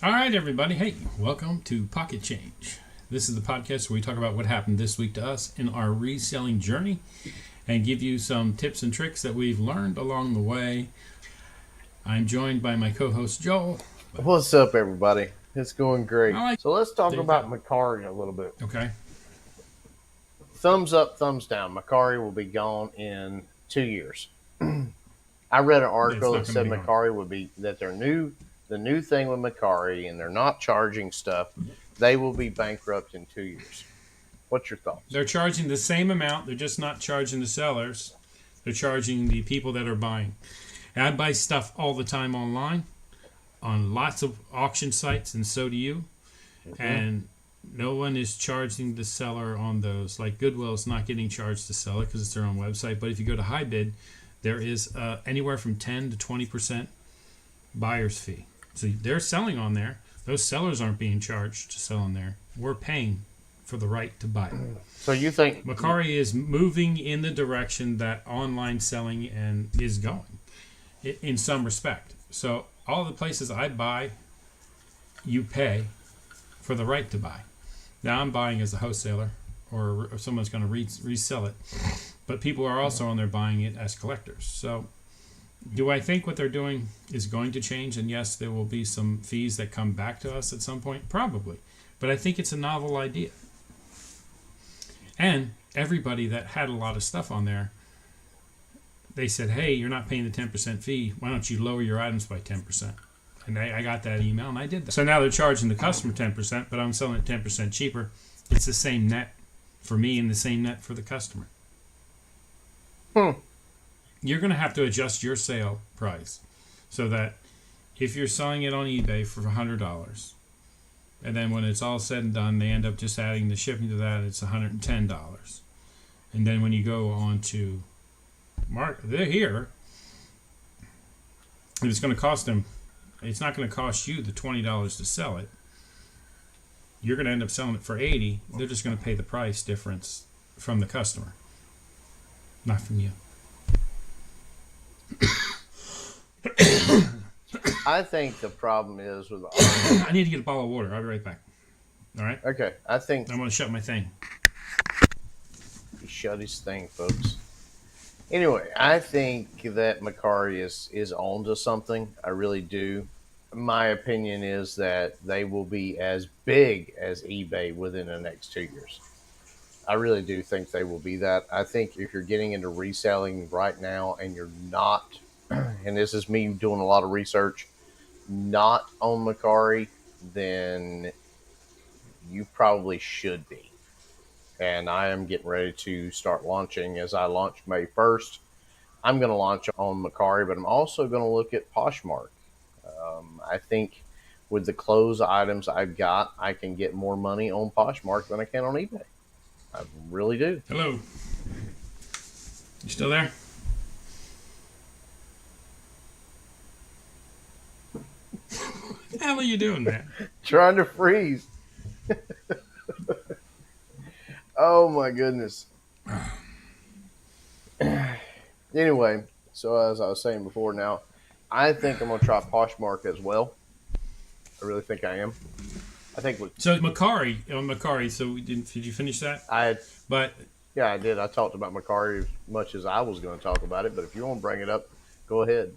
All right, everybody. Hey, welcome to Pocket Change. This is the podcast where we talk about what happened this week to us in our reselling journey and give you some tips and tricks that we've learned along the way. I'm joined by my co-host Joel. What's up, everybody? It's going great. Like, So let's talk there you about go. Macari a little bit. Okay. Thumbs up, thumbs down. Macari will be gone in 2 years. I read an article that said Macari would be that the new thing with Macari, and they're not charging stuff. They will be bankrupt in 2 years. What's your thoughts? They're charging the same amount. They're just not charging the sellers. They're charging the people that are buying. And I buy stuff all the time online on lots of auction sites, and so do you. Mm-hmm. And no one is charging the seller on those. Like Goodwill is not getting charged to sell it because it's their own website. But if you go to HiBid, there is anywhere from 10 to 20% buyer's fee. So they're selling on there. Those sellers aren't being charged to sell on there. We're paying for the right to buy. So you think Macari is moving in the direction that online selling and is going in some respect. So all the places I buy, you pay for the right to buy. Now I'm buying as a wholesaler, or if someone's going to resell it. But people are also on there buying it as collectors. So do I think what they're doing is going to change? And yes, there will be some fees that come back to us at some point. Probably. But I think it's a novel idea. And everybody that had a lot of stuff on there, they said, hey, you're not paying the 10% fee. Why don't you lower your items by 10%? And I got that email, and I did that. So now they're charging the customer 10%, but I'm selling it 10% cheaper. It's the same net for me and the same net for the customer. You're going to have to adjust your sale price so that if you're selling it on eBay for $100, and then when it's all said and done, they end up just adding the shipping to that, it's $110. And then when you go on to they're here, and it's going to cost them, it's not going to cost you the $20 to sell it. You're going to end up selling it for $80. They're just going to pay the price difference from the customer, not from you. I think the problem is with I need to get a bottle of water. I'll be right back. All right? Okay, I think I'm going to shut my thing. He shut his thing, folks. Anyway, I think that Macari is on to something. I really do. My opinion is that they will be as big as eBay within the next 2 years. I really do think they will be that. I think if you're getting into reselling right now and you're not, and this is me doing a lot of research, not on Macari, then you probably should be. And I am getting ready to start launching. As I launch May 1st, I'm going to launch on Macari, but I'm also going to look at Poshmark. I think with the clothes items I've got, I can get more money on Poshmark than I can on eBay. I really do. Hello. You still there? What the hell are you doing, man? Trying to freeze. Oh my goodness. Anyway, so as I was saying before, now I think I'm going to try Poshmark as well. I really think I am. I think so Macari. So did you finish that? Yeah, I did. I talked about Macari as much as I was going to talk about it, but if you want to bring it up, go ahead.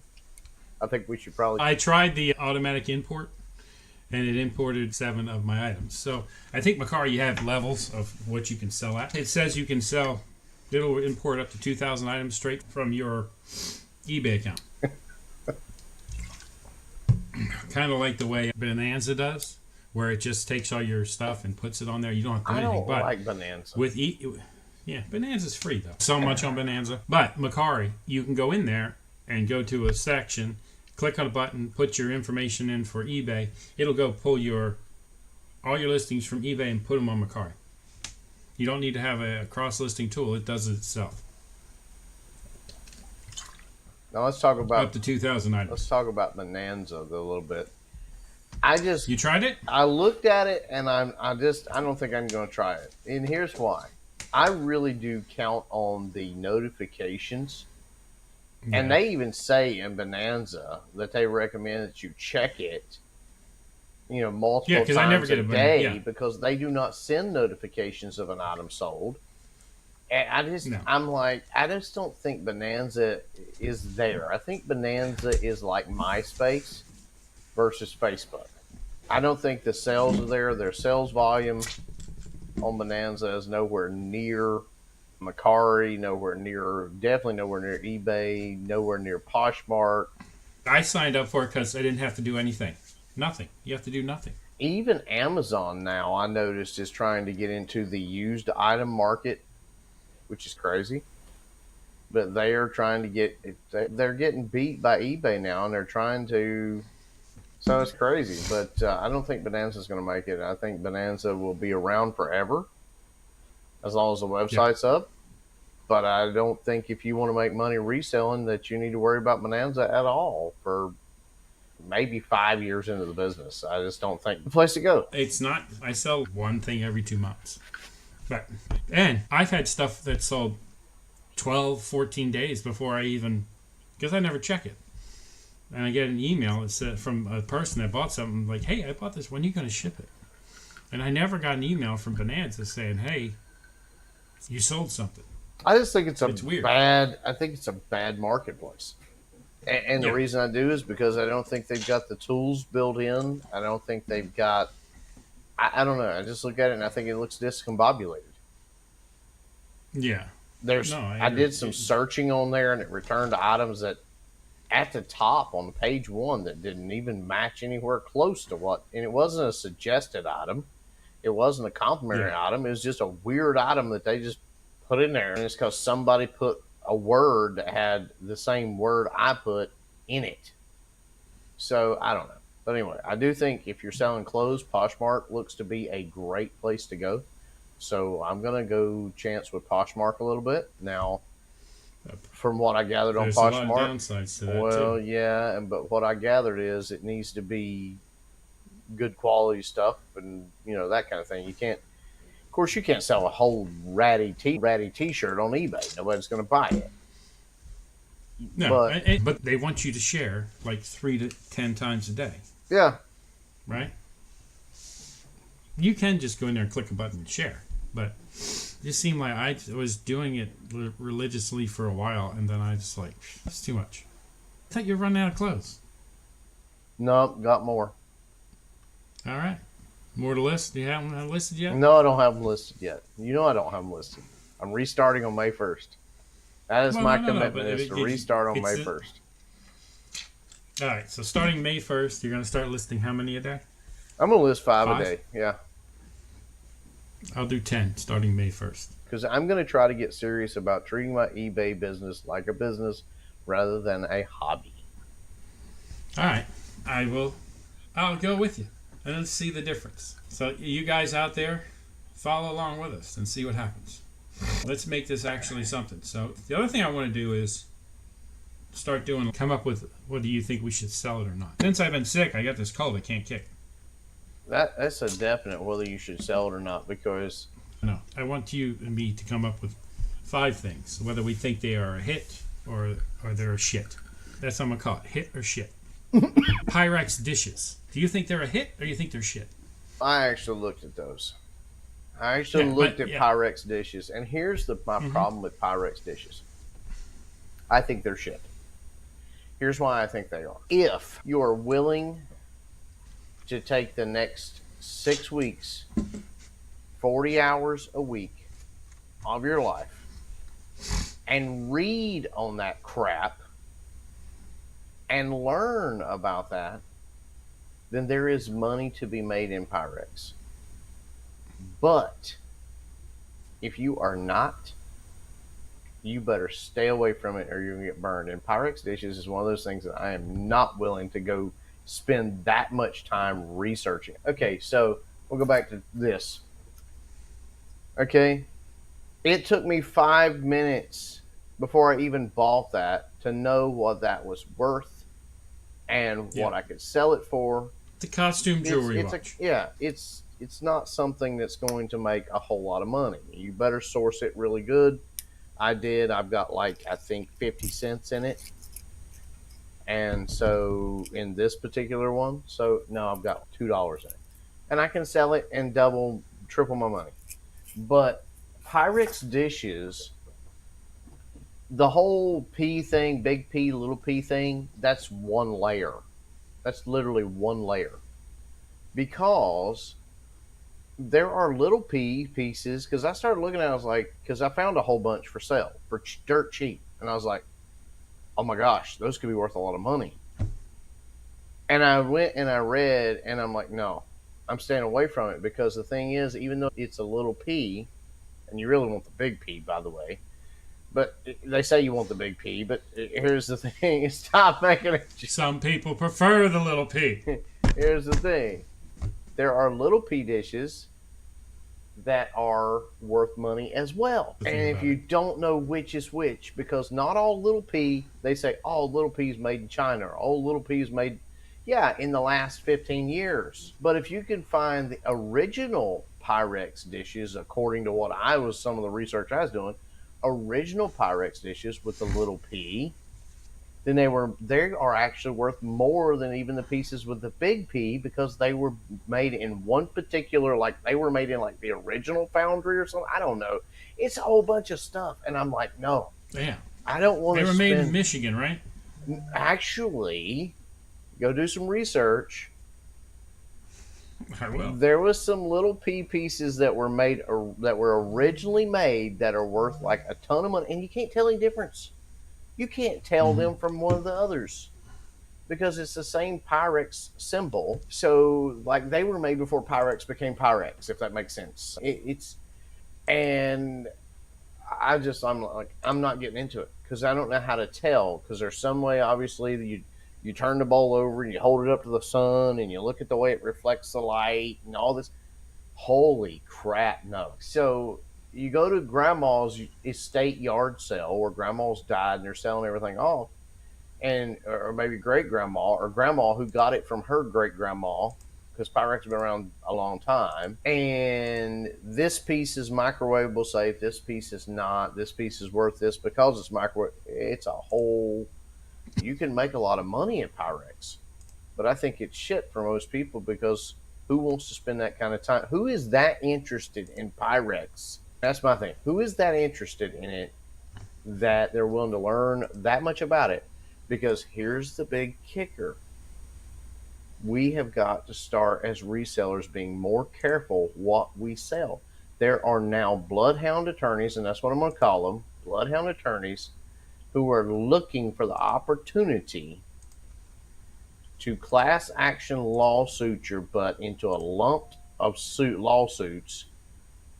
I think we should probably. I tried the automatic import, and it imported 7 of my items. So I think Macari, you have levels of what you can sell at. It says you can sell. It'll import up to 2,000 items straight from your eBay account. Kind of like the way Bonanza does, where it just takes all your stuff and puts it on there. You don't have to do anything. I don't like Bonanza. Yeah, Bonanza's free though. So much on Bonanza. But Macari, you can go in there and go to a section, click on a button, put your information in for eBay. It'll go pull all your listings from eBay and put them on Macari. You don't need to have a cross-listing tool. It does it itself. Now let's talk about up to 2,000 items. Let's talk about Bonanza a little bit. You tried it? I looked at it and I don't think I'm going to try it. And here's why. I really do count on the notifications. Yeah. And they even say in Bonanza that they recommend that you check it multiple because I never times get a a day yeah. because they do not send notifications of an item sold. And No. I just don't think Bonanza is there. I think Bonanza is like MySpace versus Facebook. I don't think the sales are there. Their sales volume on Bonanza is nowhere near Macari, definitely nowhere near eBay, nowhere near Poshmark. I signed up for it because I didn't have to do anything. Nothing. You have to do nothing. Even Amazon now, I noticed, is trying to get into the used item market, which is crazy. But they are trying to they're getting beat by eBay now, and they're trying to. So it's crazy, but I don't think Bonanza is going to make it. I think Bonanza will be around forever as long as the Yeah. website's up. But I don't think if you want to make money reselling that you need to worry about Bonanza at all for maybe 5 years into the business. I just don't think the place to go. It's not. I sell one thing every 2 months. And I've had stuff that sold 12, 14 days before I even, because I never check it. And I get an email that said from a person that bought something like, "Hey, I bought this. When are you going to ship it?" And I never got an email from Bonanza saying, "Hey, you sold something." I just think It's weird. I think it's a bad marketplace. And the Yeah. reason I do is because I don't think they've got the tools built in. I don't think they've got. I don't know. I just look at it and I think it looks discombobulated. Yeah. No, I did some searching on there and it returned items that at the top on page one that didn't even match anywhere close to what. And it wasn't a suggested item. It wasn't a complimentary item. It was just a weird item that they just put in there. And it's because somebody put a word that had the same word I put in it. So I don't know. But anyway, I do think if you're selling clothes, Poshmark looks to be a great place to go. So I'm going to go chance with Poshmark a little bit. Now, from what I gathered on There's Poshmark, a lot of downsides to that well, too. yeah, but what I gathered is it needs to be good quality stuff and, that kind of thing. Of course, you can't sell a whole ratty t-shirt on eBay. Nobody's going to buy it. No, but they want you to share like 3 to 10 times a day. Yeah. Right? You can just go in there and click a button and share. But it just seemed like I was doing it religiously for a while, and then I just like, it's too much. I thought you were running out of clothes. No, got more. All right. More to list? Do you have them listed yet? No, I don't have them listed yet. I don't have them listed. I'm restarting on May 1st. That is my commitment, is to restart on May 1st. All right. So starting May 1st, you're going to start listing how many a day? I'm going to list 5 a day. Yeah. I'll do 10 starting May 1st. Because I'm going to try to get serious about treating my eBay business like a business rather than a hobby. All right. I'll go with you and let's see the difference. So you guys out there, follow along with us and see what happens. Let's make this actually something. So the other thing I want to do is come up with, what do you think we should sell it or not? Since I've been sick, I got this cold I can't kick. That's a definite whether you should sell it or not, because No, I want you and me to come up with 5 things, whether we think they are a hit or they're a shit. That's what I'm going to call it, hit or shit. Pyrex dishes. Do you think they're a hit or you think they're shit? I actually looked at those. I actually looked at Pyrex dishes, and here's my problem with Pyrex dishes. I think they're shit. Here's why I think they are. If you are willing to take the next 6 weeks, 40 hours a week of your life, and read on that crap and learn about that, then there is money to be made in Pyrex. But if you are not, you better stay away from it or you're going to get burned. And Pyrex dishes is one of those things that I am not willing to go spend that much time researching. Okay, so we'll go back to this. Okay, it took me 5 minutes before I even bought that to know what that was worth and what I could sell it for. The costume jewelry watch. It's not something that's going to make a whole lot of money. You better source it really good. I did. I've got I think 50 cents in it. And so in this particular one, so no, I've got $2 in it, and I can sell it and double, triple my money. But Pyrex dishes, the whole P thing, big P, little P thing, that's one layer. That's literally one layer. Because there are little P pieces, because I started looking at it, I was like, because I found a whole bunch for sale for dirt cheap. And I was like, oh my gosh, those could be worth a lot of money. And I went and I read, and I'm like, no, I'm staying away from it, because the thing is, even though it's a little P, and you really want the big P, by the way, but they say you want the big P, but here's the thing: stop making it. Some people prefer the little P. Here's the thing: there are little P dishes that are worth money as well. And if you don't know which is which, because not all little P, they say, oh, little P is made in China, or oh, little P is made, yeah, in the last 15 years. But if you can find the original Pyrex dishes, according to what some of the research I was doing, original Pyrex dishes with the little P, then they are actually worth more than even the pieces with the big P, because they were made in one particular, like they were made in like the original foundry or something. I don't know. It's a whole bunch of stuff, and I'm like, no, Yeah. I don't want to. They were made in Michigan, right? Actually, go do some research. I will. There was some little P pieces that were made, or that were originally made, that are worth like a ton of money, and you can't tell any difference. You can't tell them from one of the others, because it's the same Pyrex symbol. So, like, they were made before Pyrex became Pyrex, if that makes sense. And I'm like, I'm not getting into it, because I don't know how to tell. Because there's some way, obviously, that you turn the bowl over and you hold it up to the sun and you look at the way it reflects the light and all this. Holy crap, no. So you go to grandma's estate yard sale, where grandma's died and they're selling everything off, or maybe great grandma, or grandma who got it from her great grandma, because Pyrex has been around a long time. And this piece is microwavable safe. This piece is not. This piece is worth this because it's microwave. It's a whole. You can make a lot of money in Pyrex, but I think it's shit for most people, because who wants to spend that kind of time? Who is that interested in Pyrex? That's my thing. Who is that interested in it that they're willing to learn that much about it? Because here's the big kicker. We have got to start, as resellers, being more careful what we sell. There are now bloodhound attorneys, and that's what I'm going to call them, bloodhound attorneys, who are looking for the opportunity to class action lawsuit your butt into a lump of lawsuits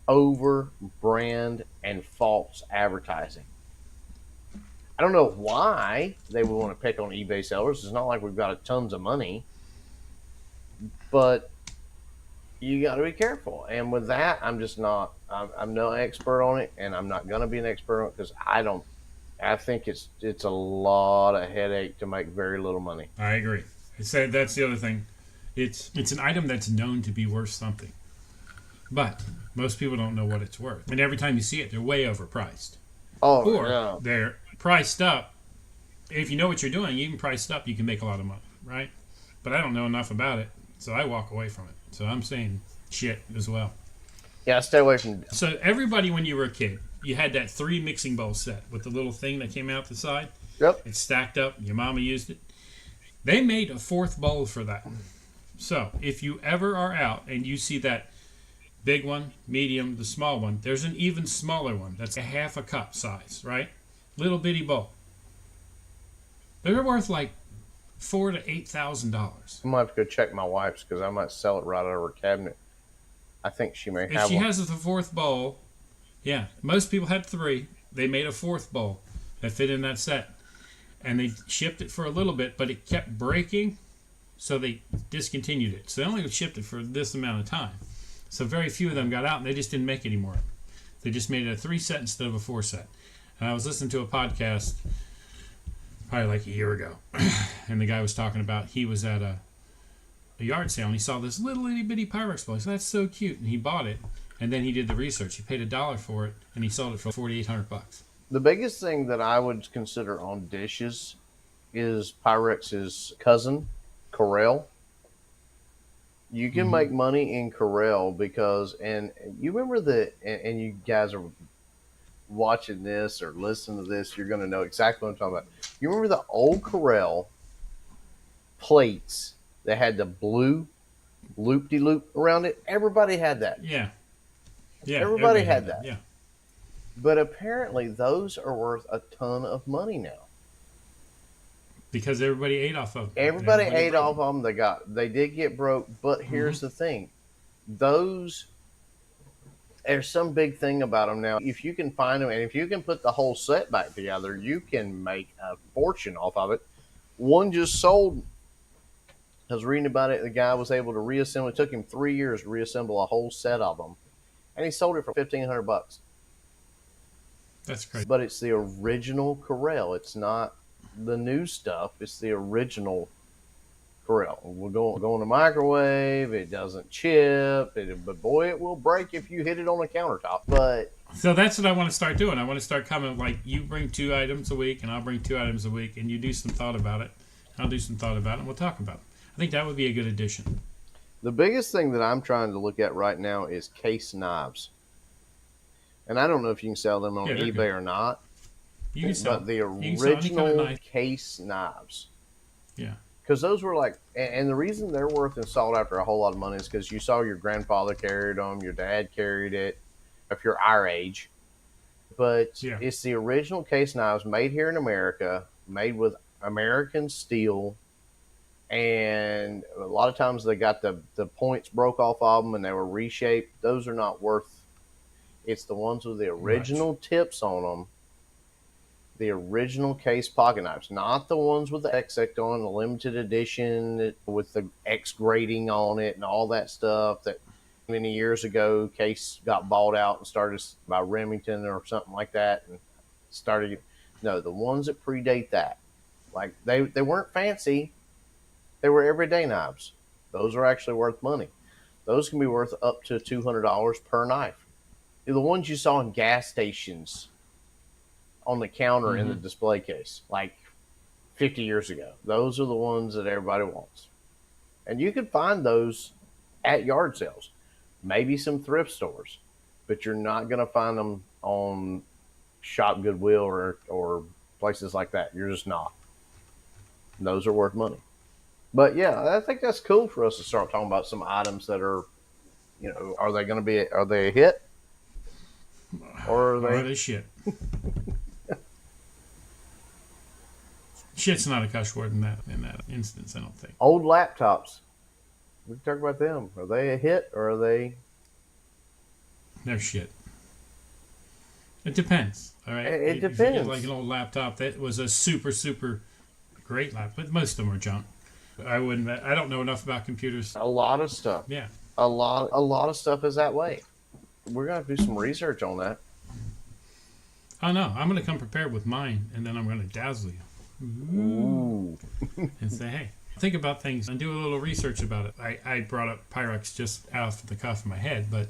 over brand and false advertising. I don't know why they would want to pick on eBay sellers. It's not like we've got tons of money, but you got to be careful. And with that, I'm just not. I'm no expert on it, and I'm not going to be an expert on it, because I think it's a lot of headache to make very little money. I agree. That's the other thing. It's an item that's known to be worth something, but most people don't know what it's worth. And every time you see it, they're way overpriced. Oh, or yeah. They're priced up. If you know what you're doing, even priced up, you can make a lot of money, right? But I don't know enough about it, so I walk away from it. So I'm saying shit as well. Yeah, stay away from. So everybody, when you were a kid, you had that 3 mixing bowl set with the little thing that came out the side. Yep. It's stacked up. Your mama used it. They made a 4th bowl for that. So if you ever are out and you see that big one, medium, the small one, there's an even smaller one that's a half a cup size, right? Little bitty bowl. They're worth like $4,000 to $8,000. I'm gonna have to go check my wife's, because I might sell it right out of her cabinet. I think she may have one. If she has the 4th bowl, yeah. Most people had 3. They made a 4th bowl that fit in that set. And they shipped it for a little bit, but it kept breaking, so they discontinued it. So they only shipped it for this amount of time. So very few of them got out, and they just didn't make any more. They just made it a 3 set instead of a 4 set. And I was listening to a podcast probably like a year ago, and the guy was talking about he was at a yard sale, and he saw this little itty bitty Pyrex bowl. He said, that's so cute, and he bought it. And then he did the research. He paid $1 for it, and he sold it for $4,800. The biggest thing that I would consider on dishes is Pyrex's cousin, Corel. You can Mm-hmm. make money in Corel because, and you remember and you guys are watching this or listening to this, you're going to know exactly what I'm talking about. You remember the old Corel plates that had the blue loop-de-loop around it? Everybody had that. Yeah. Yeah. Everybody Everybody had had that. that. Yeah. But apparently those are worth a ton of money now. Because everybody ate off of them. Everybody ate broke off of them. They did get broke, but here's the thing. Those There's some big thing about them now. If you can find them and if you can put the whole set back together, you can make a fortune off of it. One just sold. I was reading about it. The guy was able to reassemble. It took him 3 years to reassemble a whole set of them, and he sold it for $1,500. That's crazy. But it's the original Corel. It's not the new stuff. It's the original Corel. We're going to microwave. It doesn't chip. But boy, it will break if you hit it on a countertop. But So that's what I want to start doing. I want to start coming like you bring 2 items a week, and I'll bring 2 items a week, and you do some thought about it. I'll do some thought about it, and we'll talk about it. I think that would be a good addition. the biggest thing that I'm trying to look at right now is case knives. And I don't know if you can sell them on Yeah, they're eBay good. or not. You can sell But the you can sell any kind of original knife. case knives. Yeah. Because those were like, and the reason they're worth and sought after a whole lot of money is because you saw your grandfather carried them, your dad carried it, if you're our age. But Yeah. it's the original case knives made here in America, made with American steel. And a lot of times they got the points broke off of them and they were reshaped. Those are not worth. It's the ones with the original tips on them. The original case pocket knives, not the ones with the X on the limited edition with the X grading on it and all that stuff that many years ago Case got bought out and started by Remington or something like that and started. No, the ones that predate that, like they weren't fancy, they were everyday knives. Those are actually worth money. Those can be worth up to $200 per knife. The ones you saw in gas stations on the counter in the display case, like 50 years ago. Those are the ones that everybody wants. And you can find those at yard sales, maybe some thrift stores, but you're not going to find them on Shop Goodwill or places like that. You're just not. Those are worth money. But yeah, I think that's cool for us to start talking about some items that are, are they a hit? Or Or they shit. Shit's not a cuss word in that instance, I don't think. Old laptops? We can talk about them. Are they a hit or are they? They're shit. It depends. All right. It If you depends. get like an old laptop that was a super great laptop, but most of them are junk. I don't know enough about computers. A lot of stuff. Yeah. A lot of stuff is that way. We're gonna have to do some research on that. Oh no, I'm gonna come prepared with mine, and then I'm gonna dazzle you. Ooh. And say, hey, think about things and do a little research about it. I brought up Pyrex just off the cuff of my head, but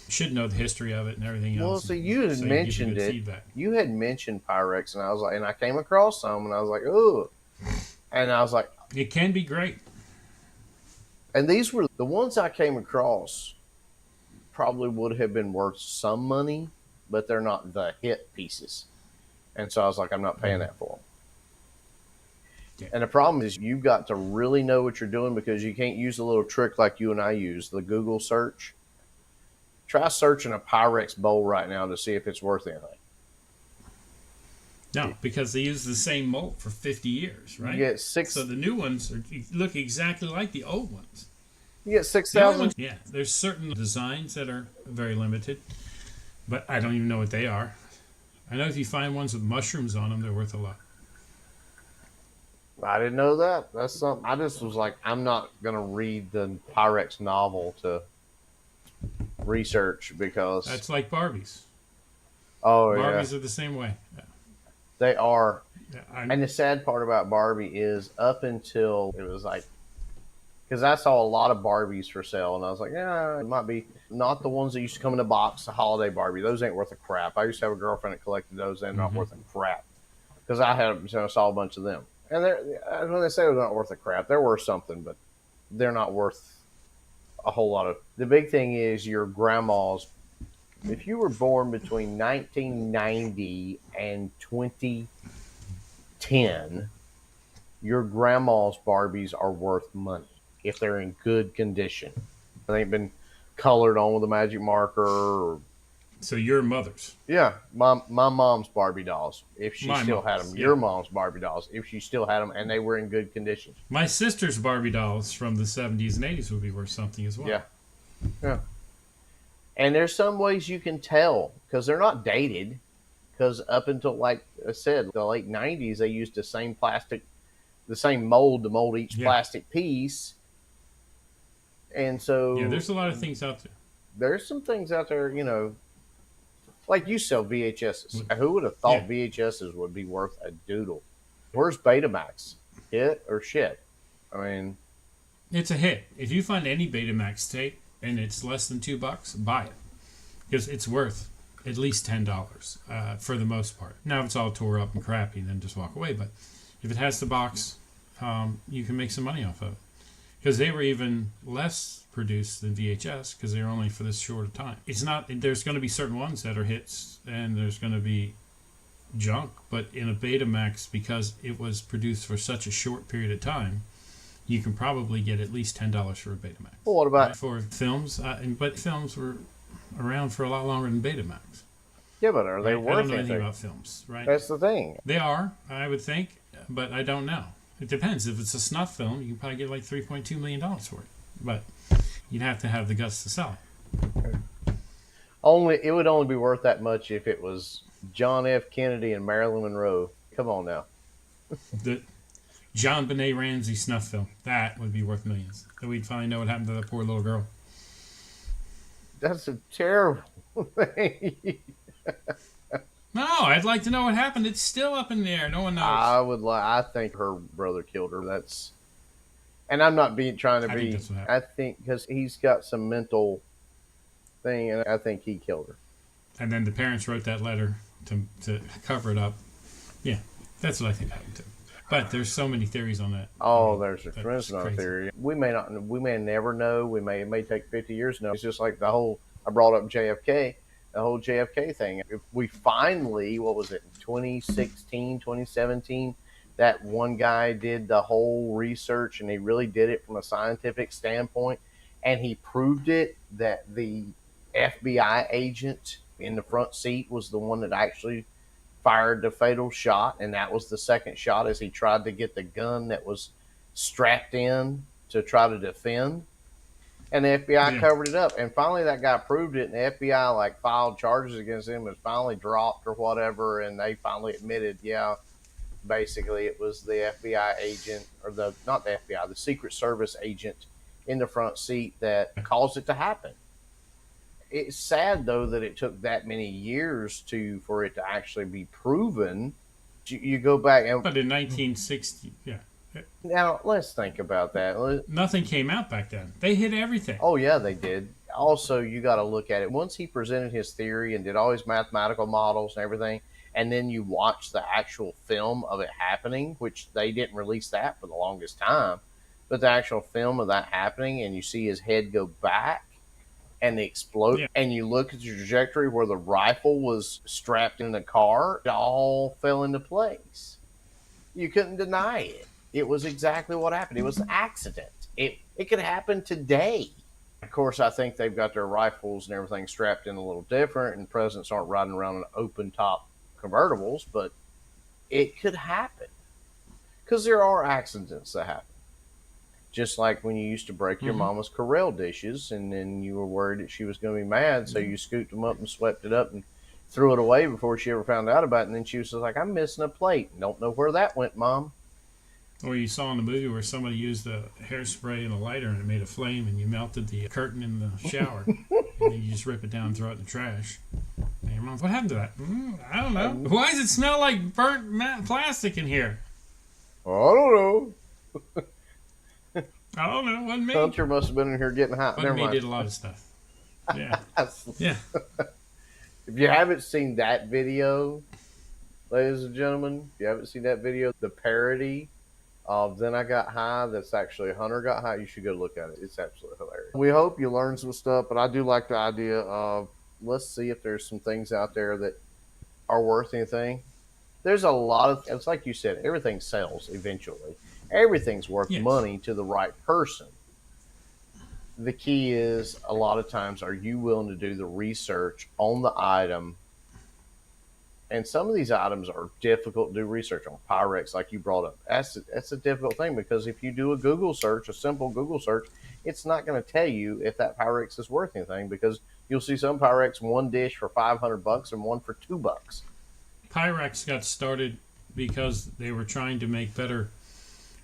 should know the history of it and everything else. Well, so you had mentioned it. Feedback. You had mentioned Pyrex, and I was like, and I came across some, and I was like, ooh, and I was like, It can be great. and these were the ones I came across. Probably would have been worth some money, but they're not the hit pieces, and so I was like, I'm not paying that for them. Yeah. And the problem is you've got to really know what you're doing because you can't use a little trick like you and I use, the Google search. Try searching a Pyrex bowl right now to see if it's worth anything. No, because they use the same mold for 50 years, right? You get six. So the new ones look exactly like the old ones. You get The old 6,000. ones, yeah, there's certain designs that are very limited, but I don't even know what they are. I know if you find ones with mushrooms on them, they're worth a lot. I didn't know that. That's something. I just was like, I'm not gonna read the Pyrex novel to research because That's like Barbies. Barbies Barbies are the same way. Yeah. they are. Yeah, And the sad part about Barbie is up until it was like, because I saw a lot of Barbies for sale, and I was like, yeah, it might be not the ones that used to come in a box, the holiday Barbie. Those ain't worth a crap. I used to have a girlfriend that collected those, and not worth a crap because I saw a bunch of them. And they're when they say they're not worth a crap, they're worth something, but they're not worth a whole lot of. The big thing is your grandma's. If you were born between 1990 and 2010, your grandma's Barbies are worth money if they're in good condition. They've been colored on with a magic marker. Or, So your mother's. yeah, my mom's Barbie dolls, if she My still had mom's, them. yeah. Your mom's Barbie dolls, if she still had them, and they were in good condition. My sister's Barbie dolls from the 70s and 80s would be worth something as well. Yeah, yeah. And there's some ways you can tell because they're not dated. Because up until, like I said, the late 90s, they used the same plastic, the same mold to mold each Yeah. plastic piece. And so Yeah, there's a lot of things out there. there's some things out there, like you sell VHSs. Who would have thought Yeah. VHSs would be worth a doodle? Where's Betamax? Hit or shit? I mean, It's a hit. If you find any Betamax tape and it's less than $2, buy it. Because it's worth at least $10 for the most part. Now, if it's all tore up and crappy, then just walk away. But if it has the box, you can make some money off of it. Because they were even less produced than VHS because they were only for this short of time. It's not. There's going to be certain ones that are hits, and there's going to be junk. But in a Betamax, because it was produced for such a short period of time, you can probably get at least $10 for a Betamax. well, what about? For films? But films were around for a lot longer than Betamax. Yeah, but are they Right? I worth don't know anything anything? about films, right? That's the thing. They are, I would think, but I don't know. It depends. If it's a snuff film, you can probably get like $3.2 million for it. But you'd have to have the guts to sell it. It would only be worth that much if it was John F. Kennedy and Marilyn Monroe. Come on now. The John Benet Ramsey snuff film, that would be worth millions. Then we'd finally know what happened to that poor little girl. That's a terrible thing. No, I'd like to know what happened. It's still up in the air. No one knows. I think her brother killed her. And I'm not trying to I be. think that's what happened. I think because he's got some mental thing, and I think he killed her. And then the parents wrote that letter to cover it up. Yeah, that's what I think happened to him. But there's so many theories on that. Oh, there's a That's tremendous amount of crazy. theory. We may never know. It may take 50 years to know. It's just like I brought up JFK, the whole JFK thing. If we finally, what was it, 2016, 2017, that one guy did the whole research and he really did it from a scientific standpoint, and he proved it that the FBI agent in the front seat was the one that actually fired the fatal shot, and that was the second shot as he tried to get the gun that was strapped in to try to defend. And the FBI covered it up, and finally that guy proved it, and the FBI filed charges against him, and finally dropped or whatever, and they finally admitted, yeah, basically it was the FBI agent, or not the FBI, the Secret Service agent in the front seat that caused it to happen. It's sad though that it took that many years for it to actually be proven. You go back and But in 1960, yeah, now let's think about that. nothing came out back then. They hid everything. Oh yeah, they did. Also, you got to look at it. Once he presented his theory and did all his mathematical models and everything, and then you watch the actual film of it happening, which they didn't release that for the longest time, but the actual film of that happening, and you see his head go back and explode, and you look at the trajectory where the rifle was strapped in the car, it all fell into place. You couldn't deny it. It was exactly what happened. It was an accident. It could happen today. Of course, I think they've got their rifles and everything strapped in a little different, and presidents aren't riding around in open top convertibles, but it could happen because there are accidents that happen. Just like when you used to break your mama's Corel dishes, and then you were worried that she was going to be mad, so you scooped them up and swept it up and threw it away before she ever found out about it. And then she was just like, "I'm missing a plate. Don't know where that went, Mom." Or you saw in the movie where somebody used a hairspray and a lighter and it made a flame and you melted the curtain in the shower. And then you just rip it down and throw it in the trash. And your mom's, what happened to that? I don't know. Why does it smell like burnt plastic in here? I don't know. I don't know. Wasn't me. Hunter must have been in here getting hot. Wasn't Never me. mind. Did a lot of stuff. Yeah. Yeah. If you haven't seen that video, ladies and gentlemen, if you haven't seen that video, the parody Then I got high. That's actually Hunter got high. You should go look at it. It's absolutely hilarious. We hope you learn some stuff, but I do like the idea of let's see if there's some things out there that are worth anything. There's a lot of, it's like you said, everything sells eventually. Everything's worth Yes. money to the right person. The key is a lot of times, are you willing to do the research on the item? And some of these items are difficult to do research on. Pyrex, like you brought up, that's a difficult thing because if you do a Google search, a simple Google search, it's not going to tell you if that Pyrex is worth anything because you'll see some Pyrex one dish for $500 and one for $2. Pyrex got started because they were trying to make better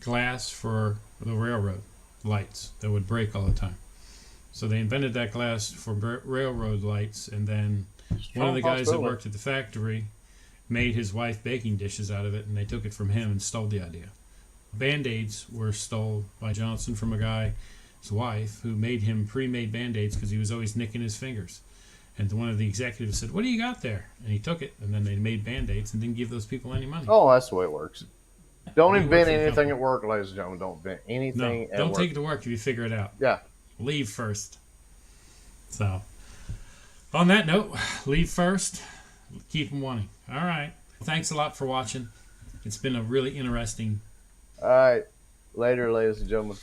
glass for the railroad lights that would break all the time. So they invented that glass for railroad lights, and then one of the guys that worked at the factory made his wife baking dishes out of it, and they took it from him and stole the idea. Band-Aids were stole by Johnson from a guy's wife who made him pre-made Band-Aids because he was always nicking his fingers. And one of the executives said, "What do you got there?" And he took it, and then they made Band-Aids and didn't give those people any money. Oh, that's the way it works. Don't We invent work for the anything company. at work, ladies and gentlemen. Don't invent anything No, at don't work. take it to work if you figure it out. Yeah. Leave first. So, on that note, leave first, keep them wanting. All right. Thanks a lot for watching. It's been a really interesting. All right. Later, ladies and gentlemen.